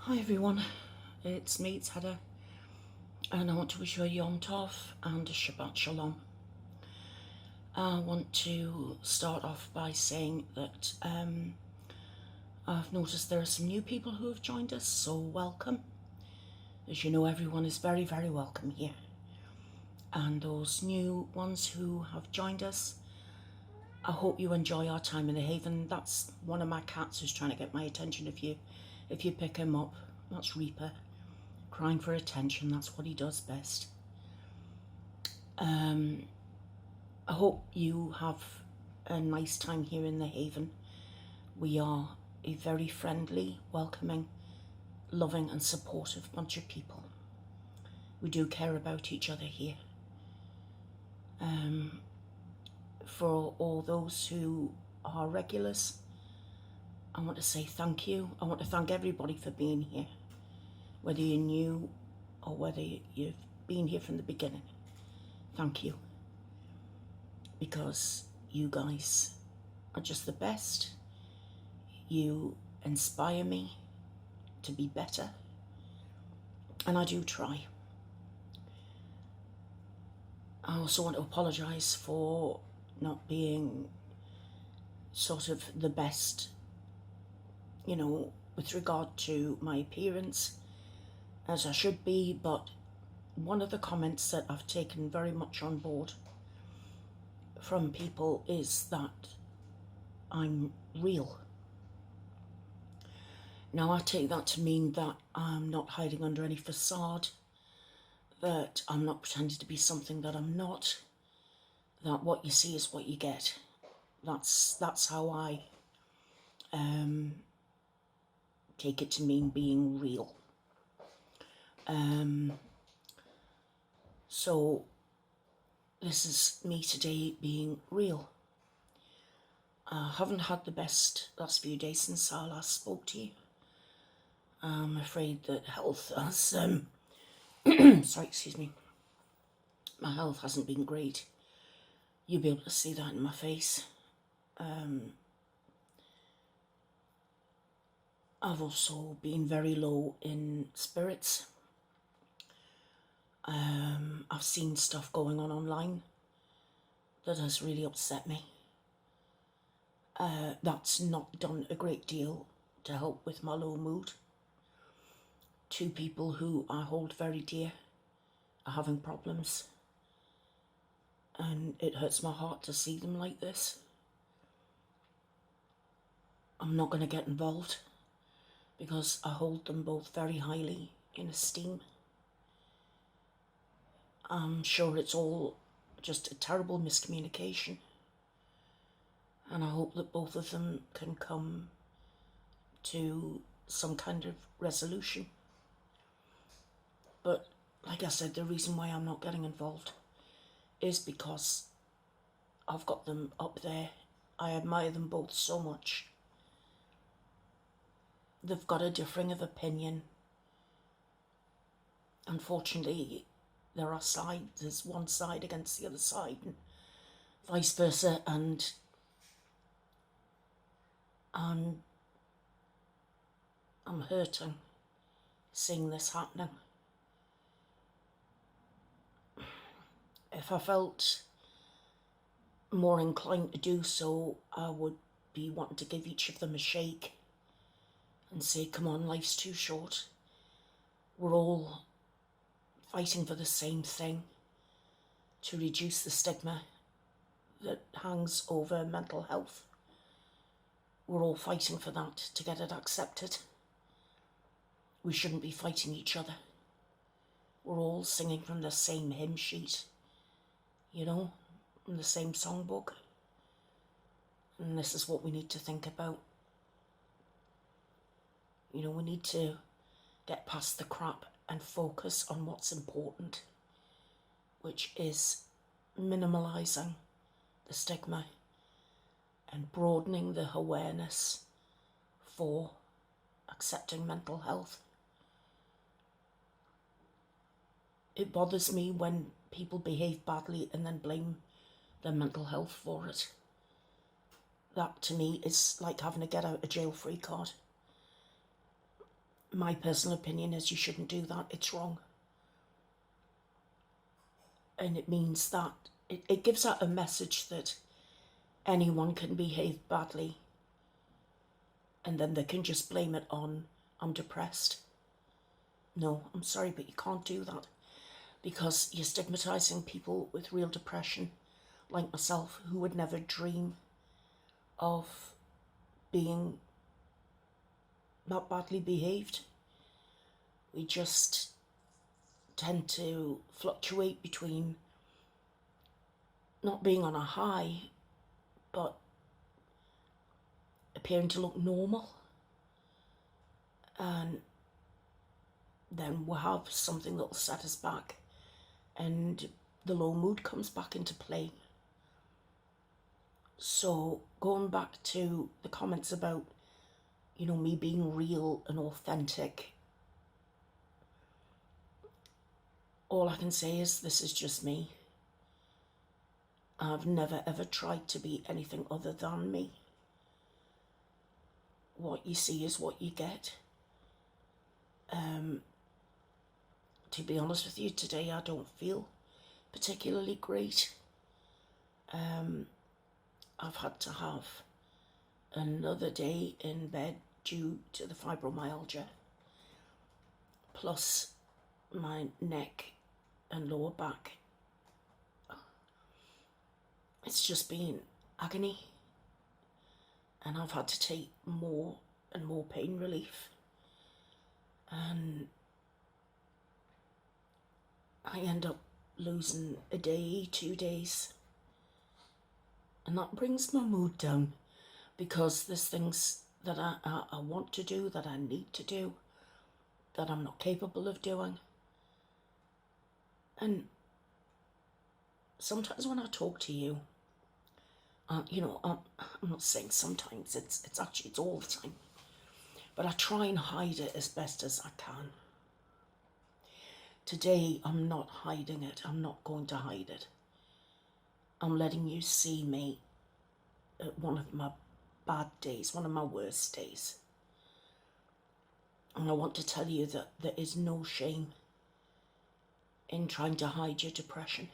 Hi everyone, it's me, it's Heather, and I want to wish you a Yom Tov and a Shabbat Shalom. I want to start off by saying that I've noticed there are some new people who have joined us, so welcome. As you know, everyone is very, very welcome here. And those new ones who have joined us, I hope you enjoy our time in the Haven. That's one of my cats who's trying to get my attention. If you pick him up, that's Reaper. Crying for attention, that's what he does best. I hope you have a nice time here in the Haven. We are a very friendly, welcoming, loving and supportive bunch of people. We do care about each other here. For all those who are regulars, I want to say thank you. I want to thank everybody for being here, whether you're new or whether you've been here from the beginning. Thank you, because you guys are just the best. You inspire me to be better, and I do try. I also want to apologise for not being sort of the best, with regard to my appearance, as I should be, but one of the comments that I've taken very much on board from people is that I'm real. Now, I take that to mean that I'm not hiding under any facade, that I'm not pretending to be something that I'm not, that what you see is what you get. That's how I take it to mean being real. So this is me today being real. I haven't had the best last few days since I last spoke to you. I'm afraid that health has, sorry, excuse me, my health hasn't been great. You'll be able to see that in my face. I've also been very low in spirits. I've seen stuff going on online that has really upset me. That's not done a great deal to help with my low mood. Two people who I hold very dear are having problems, and it hurts my heart to see them like this. I'm not going to get involved because I hold them both very highly in esteem. I'm sure it's all just a terrible miscommunication, and I hope that both of them can come to some kind of resolution. But like I said, the reason why I'm not getting involved is because I've got them up there. I admire them both so much. They've got a differing of opinion. Unfortunately, there are sides. There's one side against the other side, and vice versa. And I'm hurting seeing this happening. If I felt more inclined to do so, I would be wanting to give each of them a shake and say, come on, life's too short. We're all fighting for the same thing, to reduce the stigma that hangs over mental health. We're all fighting for that, to get it accepted. We shouldn't be fighting each other. We're all singing from the same hymn sheet, from the same songbook. And this is what we need to think about. We need to get past the crap and focus on what's important, which is minimalising the stigma and broadening the awareness for accepting mental health. It bothers me when people behave badly and then blame their mental health for it. That to me is like having a get out of jail free card. my personal opinion is you shouldn't do that. It's wrong. And it means that it gives out a message that anyone can behave badly and then they can just blame it on, I'm depressed. No, I'm sorry, but you can't do that, because you're stigmatizing people with real depression, like myself, who would never dream of being that badly behaved. We just tend to fluctuate between not being on a high, but appearing to look normal. And then we'll have something that'll set us back and the low mood comes back into play. So going back to the comments about, me being real and authentic, all I can say is this is just me. I've never ever tried to be anything other than me. What you see is what you get. To be honest with you, today I don't feel particularly great. I've had to have another day in bed due to the fibromyalgia, plus my neck and lower back. It's just been agony, and I've had to take more and more pain relief, and I end up losing a day, 2 days, and that brings my mood down, because there's things that I want to do, that I need to do, that I'm not capable of doing. And sometimes when I talk to you, I'm not saying sometimes, it's actually, it's all the time, but I try and hide it as best as I can. Today, I'm not hiding it. I'm not going to hide it. I'm letting you see me at one of my bad days, one of my worst days. And I want to tell you that there is no shame in trying to hide your depression.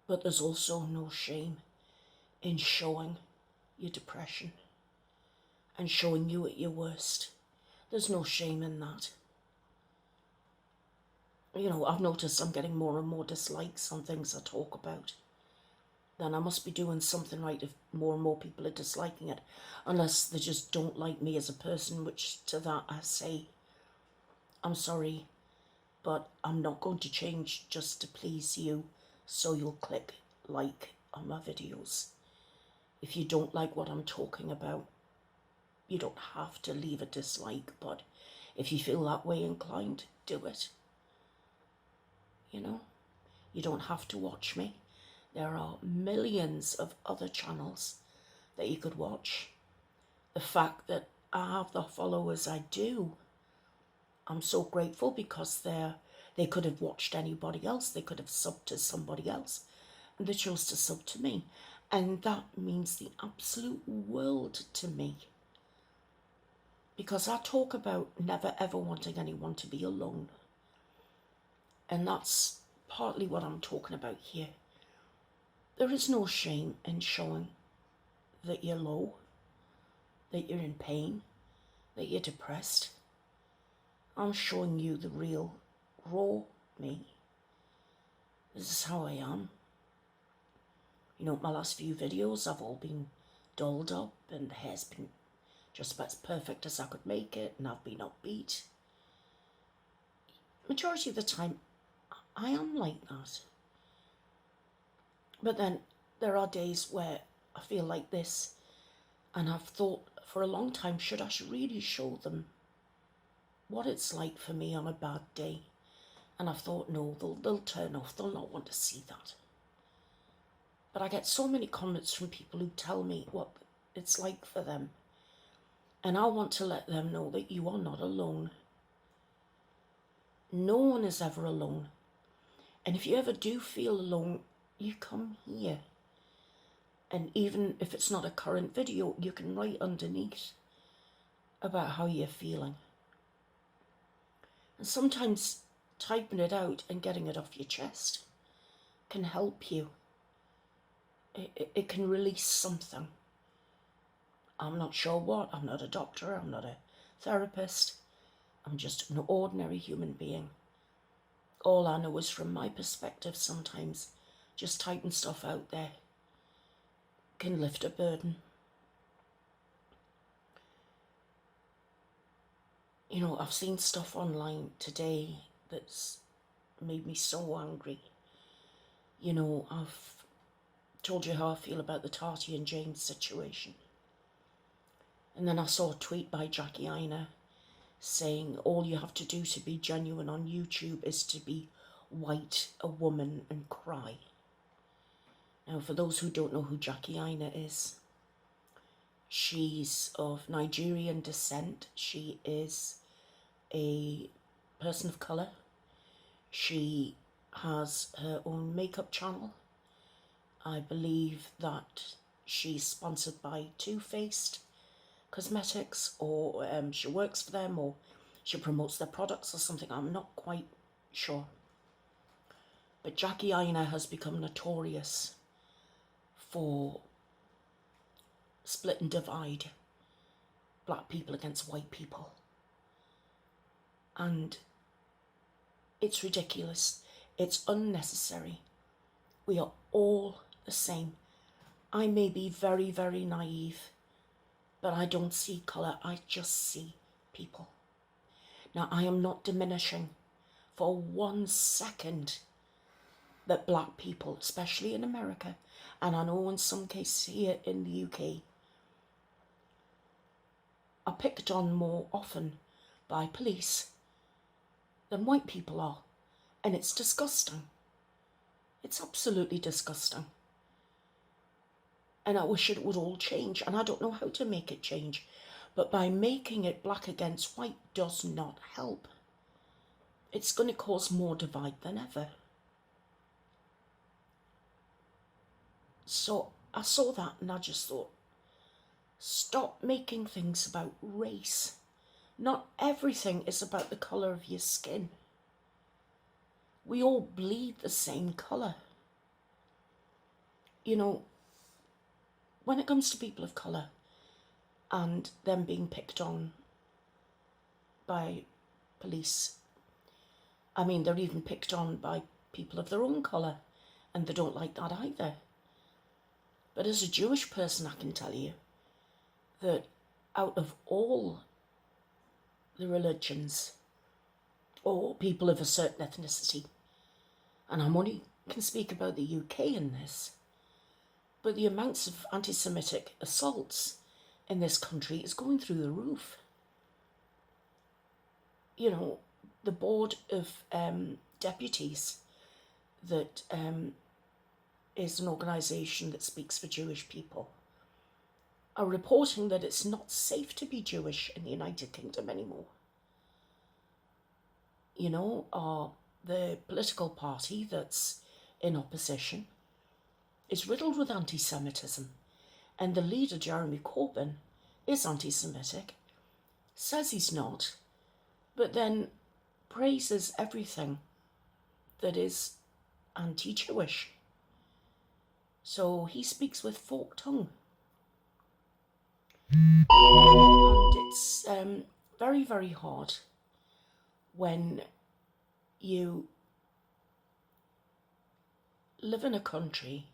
But there's also no shame in showing your depression and showing you at your worst. There's no shame in that. I've noticed I'm getting more and more dislikes on things I talk about. Then I must be doing something right if more and more people are disliking it. Unless they just don't like me as a person, which to that I say, I'm sorry, but I'm not going to change just to please you, so you'll click like on my videos. If you don't like what I'm talking about, you don't have to leave a dislike, but if you feel that way inclined, do it. You don't have to watch me. There are millions of other channels that you could watch. The fact that I have the followers I do, I'm so grateful, because they could have watched anybody else. They could have subbed to somebody else, and they chose to sub to me. And that means the absolute world to me, because I talk about never ever wanting anyone to be alone. And that's partly what I'm talking about here. There is no shame in showing that you're low, that you're in pain, that you're depressed. I'm showing you the real, raw me. This is how I am. My last few videos have all been dolled up, and the hair's been just about as perfect as I could make it, and I've been upbeat. Majority of the time, I am like that. But then there are days where I feel like this, and I've thought for a long time, should I really show them what it's like for me on a bad day? And I've thought, no, they'll turn off. They'll not want to see that. But I get so many comments from people who tell me what it's like for them. And I want to let them know that you are not alone. No one is ever alone. And if you ever do feel alone, you come here. And even if it's not a current video, you can write underneath about how you're feeling. And sometimes typing it out and getting it off your chest can help you. It can release something. I'm not sure what. I'm not a doctor. I'm not a therapist. I'm just an ordinary human being. All I know is from my perspective, sometimes just typing stuff out there can lift a burden. You know, I've seen stuff online today that's made me so angry. You know, I've told you how I feel about the Tati and James situation. And then I saw a tweet by Jackie Aina saying all you have to do to be genuine on YouTube is to be white, a woman, and cry. Now, for those who don't know who Jackie Aina is, she's of Nigerian descent. She is a person of colour. She has her own makeup channel. I believe that she's sponsored by Too Faced Cosmetics, or she works for them, or she promotes their products or something. I'm not quite sure. But Jackie Aina has become notorious for split and divide black people against white people. And it's ridiculous. It's unnecessary. We are all the same. I may be very, very naive, but I don't see colour. I just see people. Now, I am not diminishing for 1 second that black people, especially in America, and I know in some cases here in the UK, are picked on more often by police than white people are. And it's disgusting. It's absolutely disgusting. And I wish it would all change, and I don't know how to make it change. But by making it black against white does not help. It's going to cause more divide than ever. So I saw that and I just thought, stop making things about race. Not everything is about the colour of your skin. We all bleed the same colour. You know, when it comes to people of colour and them being picked on by police, I mean, they're even picked on by people of their own colour, and they don't like that either. But as a Jewish person, I can tell you that out of all the religions or people of a certain ethnicity, and I'm only can speak about the UK in this, but the amounts of anti-Semitic assaults in this country is going through the roof. You know, the board of deputies that is an organisation that speaks for Jewish people are reporting that it's not safe to be Jewish in the United Kingdom anymore. You know, the political party that's in opposition is riddled with anti-Semitism, and the leader, Jeremy Corbyn, is anti-Semitic, says he's not, but then praises everything that is anti-Jewish. So he speaks with forked tongue. And it's very, very hard when you live in a country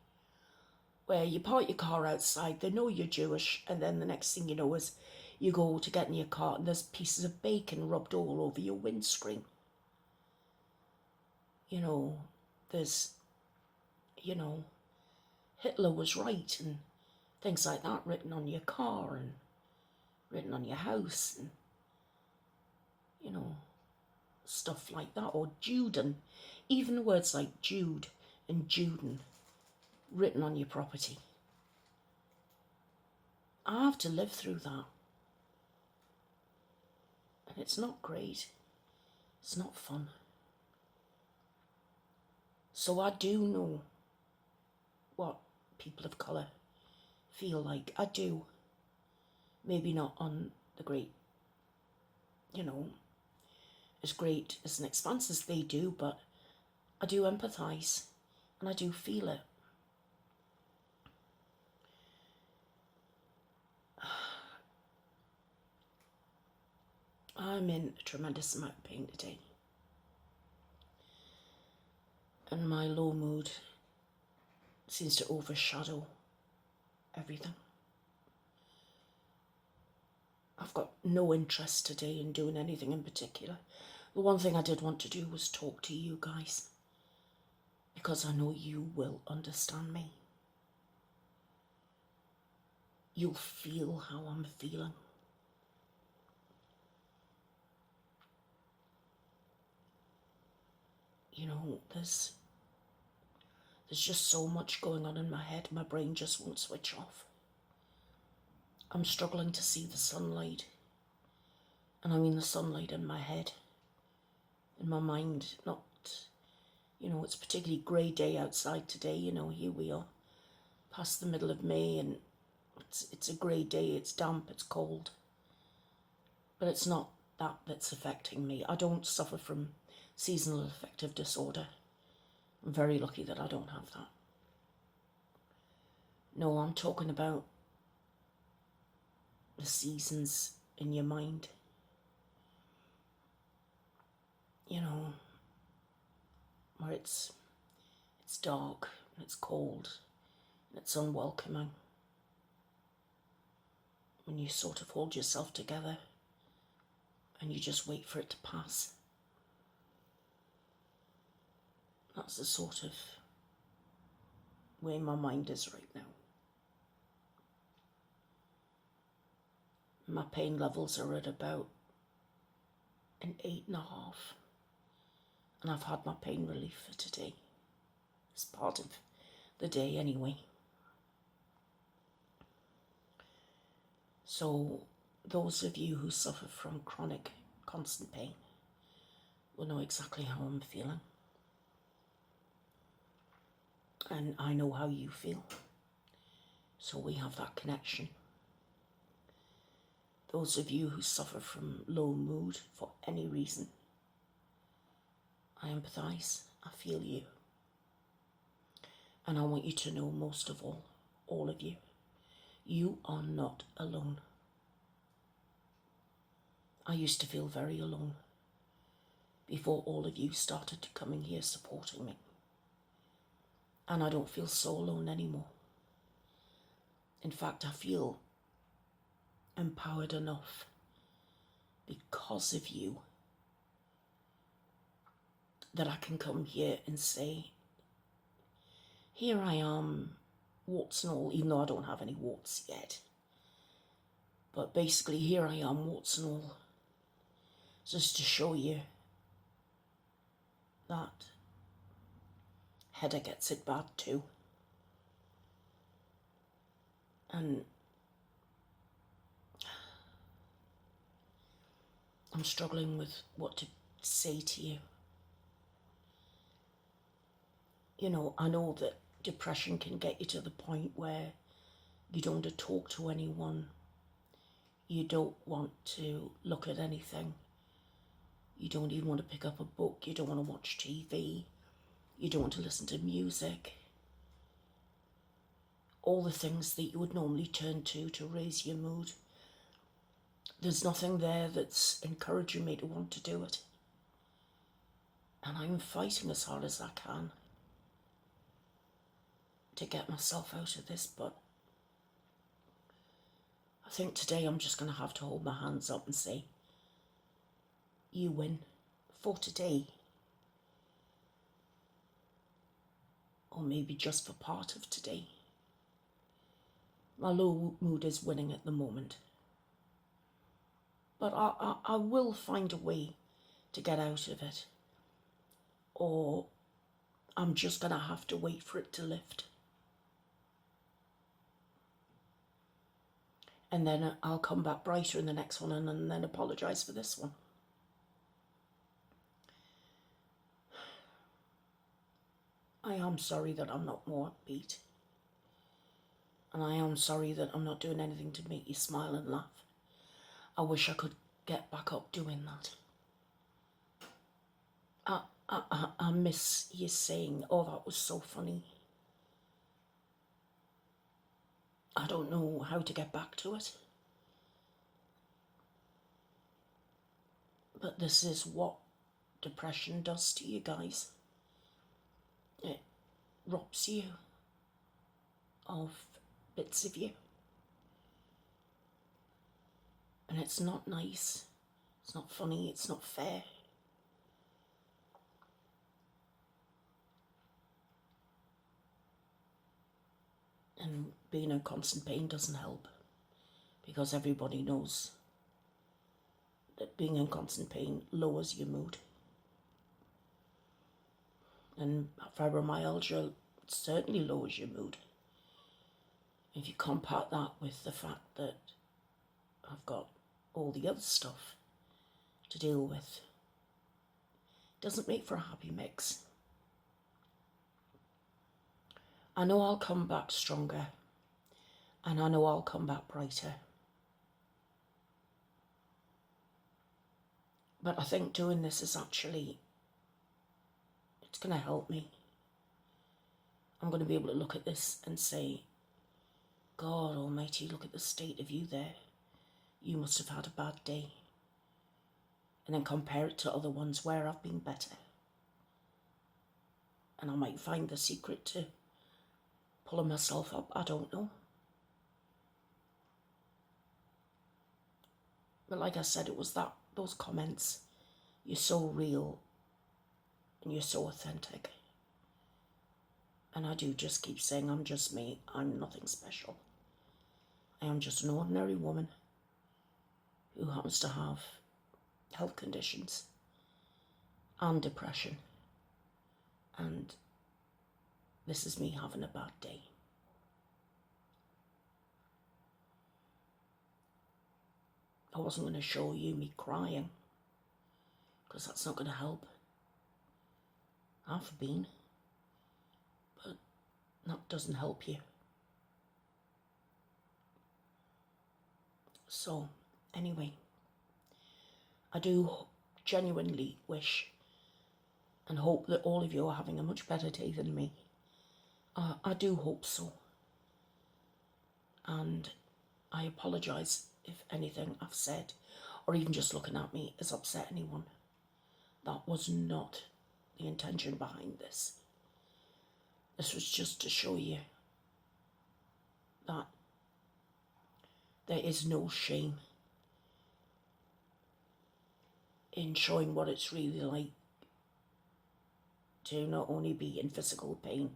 where you park your car outside, they know you're Jewish, and then the next thing you know is you go to get in your car and there's pieces of bacon rubbed all over your windscreen. You know, there's, you know, Hitler was right and things like that written on your car and written on your house, and, you know, stuff like that. Or Juden, even words like Jude and Juden written on your property. I have to live through that. And it's not great. It's not fun. So I do know what people of colour feel like. I do. Maybe not on the great, you know, as great as an expanse as they do, but I do empathise and I do feel it. I'm in a tremendous amount of pain today. And my low mood seems to overshadow everything. I've got no interest today in doing anything in particular. The one thing I did want to do was talk to you guys, because I know you will understand me. You'll feel how I'm feeling. You know, there's just so much going on in my head. My brain just won't switch off. I'm struggling to see the sunlight. And I mean the sunlight in my head, in my mind. Not, you know, it's a particularly grey day outside today. You know, here we are, past the middle of May, and it's a grey day. It's damp, it's cold. But it's not that that's affecting me. I don't suffer from seasonal affective disorder. I'm very lucky that I don't have that. No, I'm talking about the seasons in your mind. You know, where it's dark and it's cold and it's unwelcoming. When you sort of hold yourself together and you just wait for it to pass. That's the sort of way my mind is right now. My pain levels are at about an 8.5. And I've had my pain relief for today. It's part of the day anyway. So those of you who suffer from chronic, constant pain will know exactly how I'm feeling. And I know how you feel. So we have that connection. Those of you who suffer from low mood for any reason, I empathise, I feel you. And I want you to know, most of all of you, you are not alone. I used to feel very alone before all of you started coming here supporting me. And I don't feel so alone anymore. In fact, I feel empowered enough because of you that I can come here and say, here I am, warts and all, even though I don't have any warts yet. But basically, here I am, warts and all, just to show you that Hedda gets it bad too. And I'm struggling with what to say to you. You know, I know that depression can get you to the point where you don't want to talk to anyone. You don't want to look at anything. You don't even want to pick up a book. You don't want to watch TV. You don't want to listen to music. All the things that you would normally turn to raise your mood. There's nothing there that's encouraging me to want to do it. And I'm fighting as hard as I can to get myself out of this, but I think today I'm just going to have to hold my hands up and say, you win for today. Or maybe just for part of today. My low mood is winning at the moment. But I will find a way to get out of it. Or I'm just going to have to wait for it to lift. And then I'll come back brighter in the next one and then apologise for this one. I am sorry that I'm not more upbeat. And I am sorry that I'm not doing anything to make you smile and laugh. I wish I could get back up doing that. I miss you saying, oh, that was so funny. I don't know how to get back to it. But this is what depression does to you guys. It robs you of bits of you. And it's not nice. It's not funny. It's not fair. And being in constant pain doesn't help, because everybody knows that being in constant pain lowers your mood. And fibromyalgia certainly lowers your mood. If you compound that with the fact that I've got all the other stuff to deal with, it doesn't make for a happy mix. I know I'll come back stronger, and I know I'll come back brighter. But I think doing this is actually, it's going to help me. I'm going to be able to look at this and say, God almighty, look at the state of you there. You must have had a bad day. And then compare it to other ones where I've been better. And I might find the secret to pulling myself up, I don't know. But like I said, it was those comments. You're so real and you're so authentic. And I do just keep saying, I'm just me. I'm nothing special. I am just an ordinary woman who happens to have health conditions and depression. And this is me having a bad day. I wasn't going to show you me crying, because that's not going to help. I've been, but that doesn't help you. So, anyway, I do genuinely wish and hope that all of you are having a much better day than me. I do hope so. And I apologise if anything I've said, or even just looking at me, has upset anyone. That was not the intention behind this. This was just to show you that there is no shame in showing what it's really like to not only be in physical pain,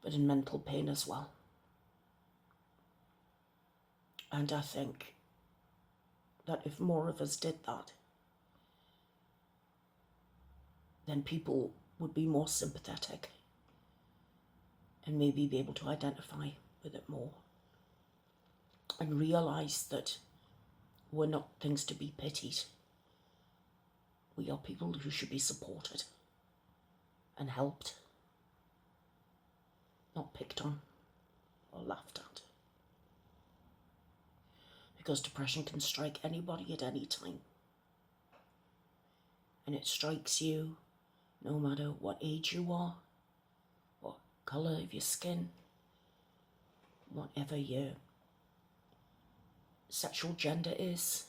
but in mental pain as well. And I think that if more of us did that, then people would be more sympathetic and maybe be able to identify with it more and realise that we're not things to be pitied. We are people who should be supported and helped, not picked on or laughed at. Because depression can strike anybody at any time. And it strikes you no matter what age you are, what colour of your skin, whatever your sexual gender is,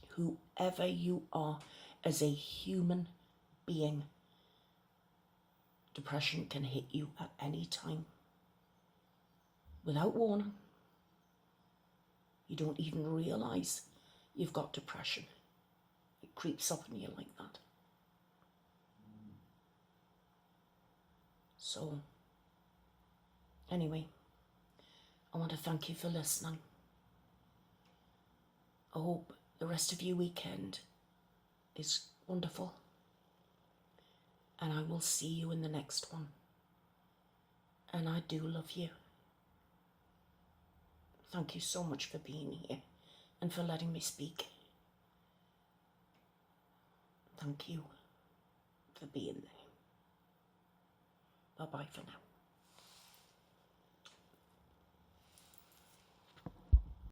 whoever you are as a human being, depression can hit you at any time. Without warning. You don't even realise you've got depression. It creeps up on you like that. So, anyway, I want to thank you for listening. I hope the rest of your weekend is wonderful. And I will see you in the next one. And I do love you. Thank you so much for being here and for letting me speak. Thank you for being there. Bye-bye for now.